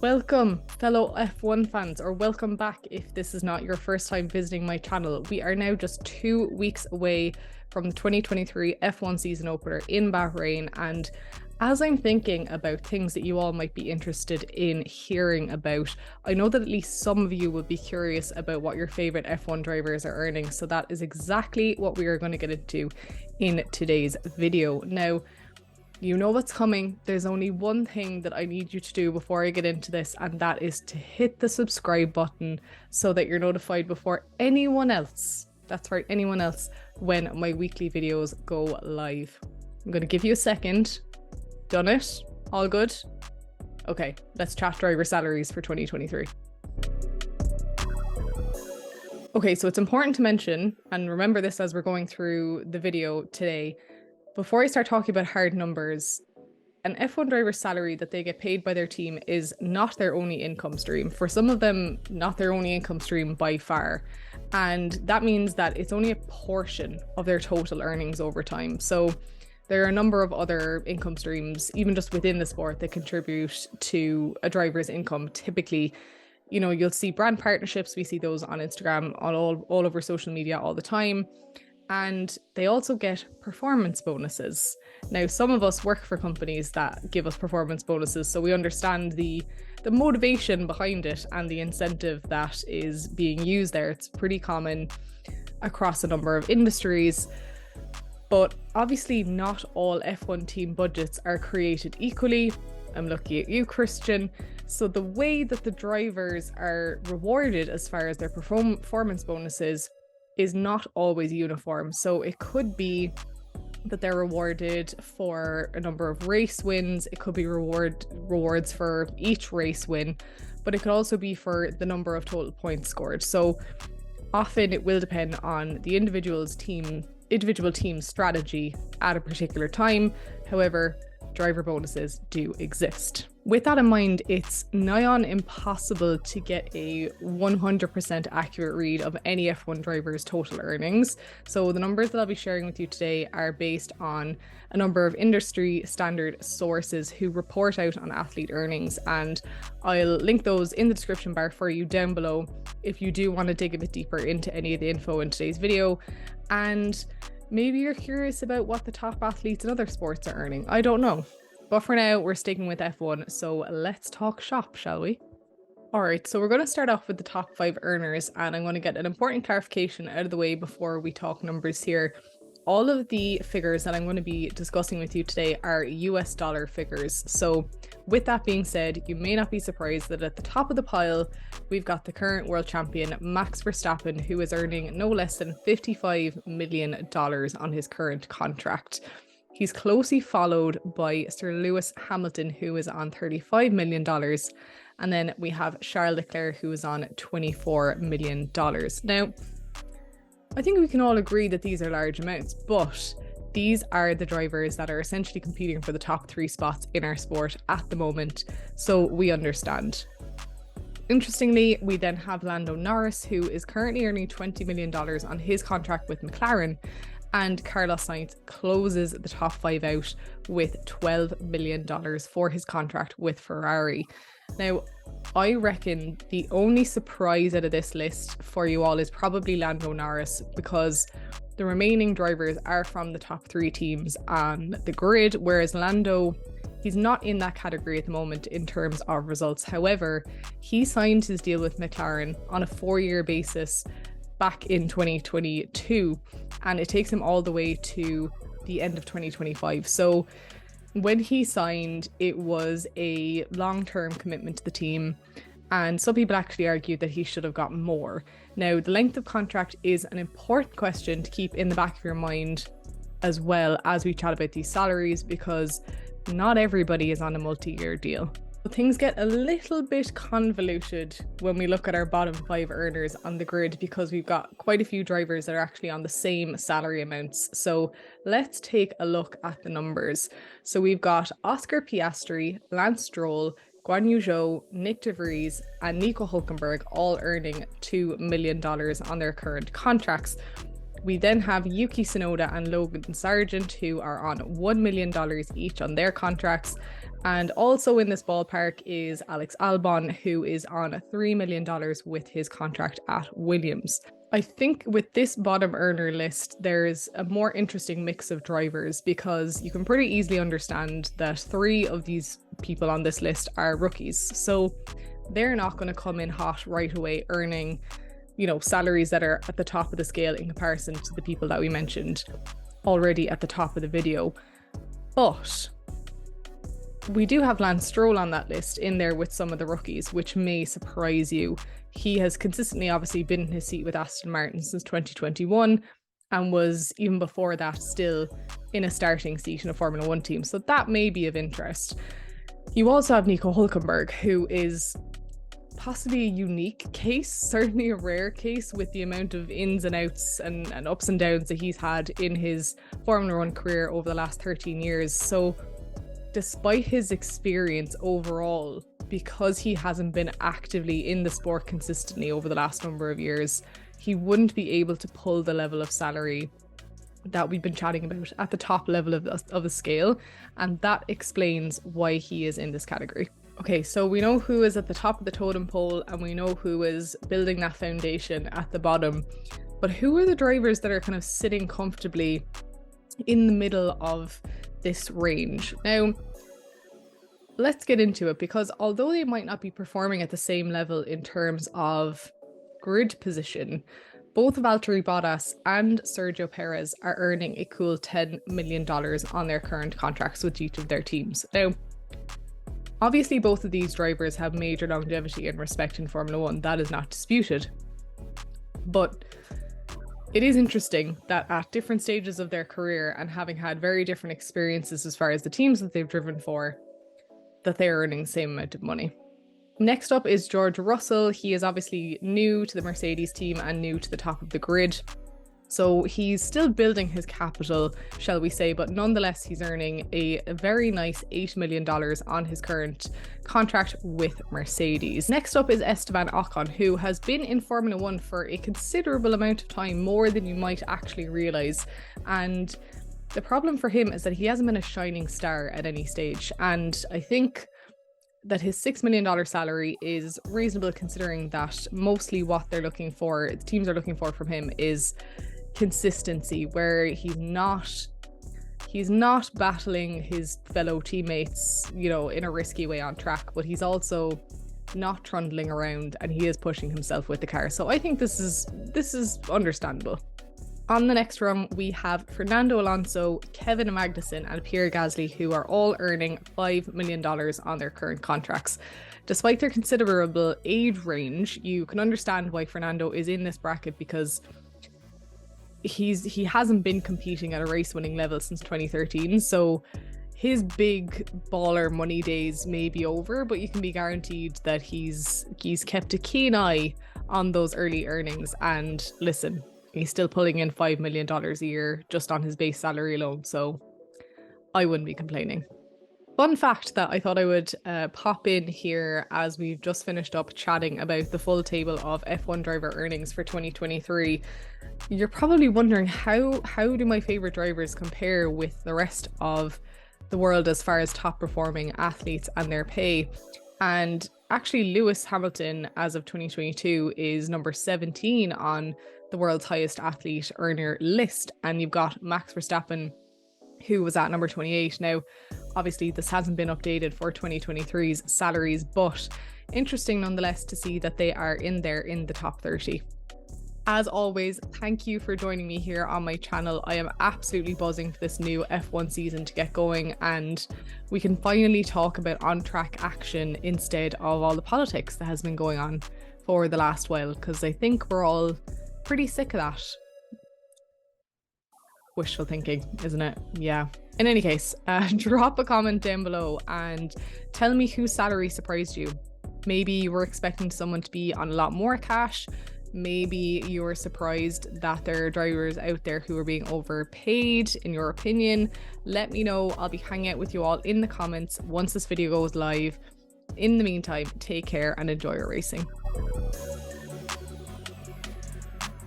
Welcome, fellow F1 fans, or welcome back if this is not your first time visiting my channel. We are now just 2 weeks away from the 2023 F1 season opener in Bahrain, and as I'm thinking about things that you all might be interested in hearing about, I know that at least some of you will be curious about what your favourite F1 drivers are earning, so that is exactly what we are going to get into in today's video. Now, you know what's coming. There's only one thing that I need you to do before I get into this, and that is to hit the subscribe button so that you're notified before anyone else, that's right, anyone else, when my weekly videos go live. I'm going to give you a second. Done it? All good? Okay, let's chat driver salaries for 2023. Okay, so it's important to mention, and remember this as we're going through the video today, before I start talking about hard numbers, an F1 driver's salary that they get paid by their team is not their only income stream. For some of them, not their only income stream by far. And that means that it's only a portion of their total earnings over time. So there are a number of other income streams, even just within the sport, that contribute to a driver's income. Typically, you know, you'll see brand partnerships. We see those on Instagram, all over social media all the time. And they also get performance bonuses. Now, some of us work for companies that give us performance bonuses, so we understand the motivation behind it and the incentive that is being used there. It's pretty common across a number of industries. But obviously not all F1 team budgets are created equally. I'm looking at you, Christian. So the way that the drivers are rewarded as far as their performance bonuses is not always uniform. So it could be that they're rewarded for a number of race wins. It could be rewards for each race win, but it could also be for the number of total points scored. So often it will depend on the individual team strategy at a particular time. However, driver bonuses do exist. With that in mind, it's nigh on impossible to get a 100% accurate read of any F1 driver's total earnings. So the numbers that I'll be sharing with you today are based on a number of industry standard sources who report out on athlete earnings, and I'll link those in the description bar for you down below if you do want to dig a bit deeper into any of the info in today's video. And maybe you're curious about what the top athletes in other sports are earning. I don't know. But for now, we're sticking with F1, so let's talk shop, shall we? Alright, so we're going to start off with the top 5 earners, and I'm going to get an important clarification out of the way before we talk numbers here. All of the figures that I'm going to be discussing with you today are US dollar figures. So with that being said, you may not be surprised that at the top of the pile, we've got the current world champion, Max Verstappen, who is earning no less than $55 million on his current contract. He's closely followed by Sir Lewis Hamilton, who is on $35 million. And then we have Charles Leclerc, who is on $24 million. Now, I think we can all agree that these are large amounts, but these are the drivers that are essentially competing for the top 3 spots in our sport at the moment, so we understand. Interestingly, we then have Lando Norris, who is currently earning $20 million on his contract with McLaren, and Carlos Sainz closes the top 5 out with $12 million for his contract with Ferrari. Now, I reckon the only surprise out of this list for you all is probably Lando Norris, because the remaining drivers are from the top 3 teams on the grid, whereas Lando, he's not in that category at the moment in terms of results. However, he signed his deal with McLaren on a 4-year basis back in 2022, and it takes him all the way to the end of 2025. So when he signed, it was a long-term commitment to the team, and some people actually argued that he should have gotten more. Now, the length of contract is an important question to keep in the back of your mind as well as we chat about these salaries, because not everybody is on a multi-year deal. Things get a little bit convoluted when we look at our bottom 5 earners on the grid, because we've got quite a few drivers that are actually on the same salary amounts. So let's take a look at the numbers. So we've got Oscar Piastri, Lance Stroll, Guan Yu Zhou, Nick De Vries, and Nico Hulkenberg all earning $2 million on their current contracts. We then have Yuki Tsunoda and Logan Sargent, who are on $1 million each on their contracts. And also in this ballpark is Alex Albon, who is on $3 million with his contract at Williams. I think with this bottom earner list, there's a more interesting mix of drivers because you can pretty easily understand that 3 of these people on this list are rookies. So they're not going to come in hot right away earning, salaries that are at the top of the scale in comparison to the people that we mentioned already at the top of the video. But we do have Lance Stroll on that list in there with some of the rookies, which may surprise you. He has consistently obviously been in his seat with Aston Martin since 2021 and was even before that still in a starting seat in a Formula 1 team. So that may be of interest. You also have Nico Hülkenberg, who is possibly a unique case, certainly a rare case with the amount of ins and outs and ups and downs that he's had in his Formula 1 career over the last 13 years. So despite his experience overall, because he hasn't been actively in the sport consistently over the last number of years, he wouldn't be able to pull the level of salary that we've been chatting about at the top level of the scale, and that explains why he is in this category. Okay, so we know who is at the top of the totem pole and we know who is building that foundation at the bottom, but who are the drivers that are kind of sitting comfortably in the middle of this range? Now, let's get into it, because although they might not be performing at the same level in terms of grid position, both Valtteri Bottas and Sergio Perez are earning a cool $10 million on their current contracts with each of their teams. Now, obviously both of these drivers have major longevity and respect in Formula 1, that is not disputed. But it is interesting that at different stages of their career and having had very different experiences as far as the teams that they've driven for, that they're earning the same amount of money. Next up is George Russell. He is obviously new to the Mercedes team and new to the top of the grid. So he's still building his capital, shall we say, but nonetheless, he's earning a very nice $8 million on his current contract with Mercedes. Next up is Esteban Ocon, who has been in Formula 1 for a considerable amount of time, more than you might actually realise. And the problem for him is that he hasn't been a shining star at any stage. And I think that his $6 million salary is reasonable, considering that mostly what they're looking for, the teams are looking for from him, is consistency, where he's not battling his fellow teammates, in a risky way on track, but he's also not trundling around and he is pushing himself with the car. So I think this is understandable. On the next rung, we have Fernando Alonso, Kevin Magnussen and Pierre Gasly, who are all earning $5 million on their current contracts. Despite their considerable age range, you can understand why Fernando is in this bracket, because he hasn't been competing at a race-winning level since 2013. So his big baller money days may be over, but you can be guaranteed that he's kept a keen eye on those early earnings. And listen, he's still pulling in $5 million a year just on his base salary alone, so I wouldn't be complaining. Fun fact that I thought I would pop in here as we've just finished up chatting about the full table of F1 driver earnings for 2023. You're probably wondering, how do my favourite drivers compare with the rest of the world as far as top performing athletes and their pay? And actually, Lewis Hamilton, as of 2022, is number 17 on the world's highest athlete earner list, and you've got Max Verstappen, who was at number 28. Now, obviously this hasn't been updated for 2023's salaries, but interesting nonetheless to see that they are in there in the top 30. As always, thank you for joining me here on my channel. I am absolutely buzzing for this new F1 season to get going, and we can finally talk about on-track action instead of all the politics that has been going on for the last while, because I think we're all pretty sick of that. Wishful thinking, isn't it? Yeah. In any case, drop a comment down below and tell me whose salary surprised you. Maybe you were expecting someone to be on a lot more cash. Maybe you were surprised that there are drivers out there who are being overpaid, in your opinion. Let me know. I'll be hanging out with you all in the comments once this video goes live. In the meantime, take care and enjoy your racing.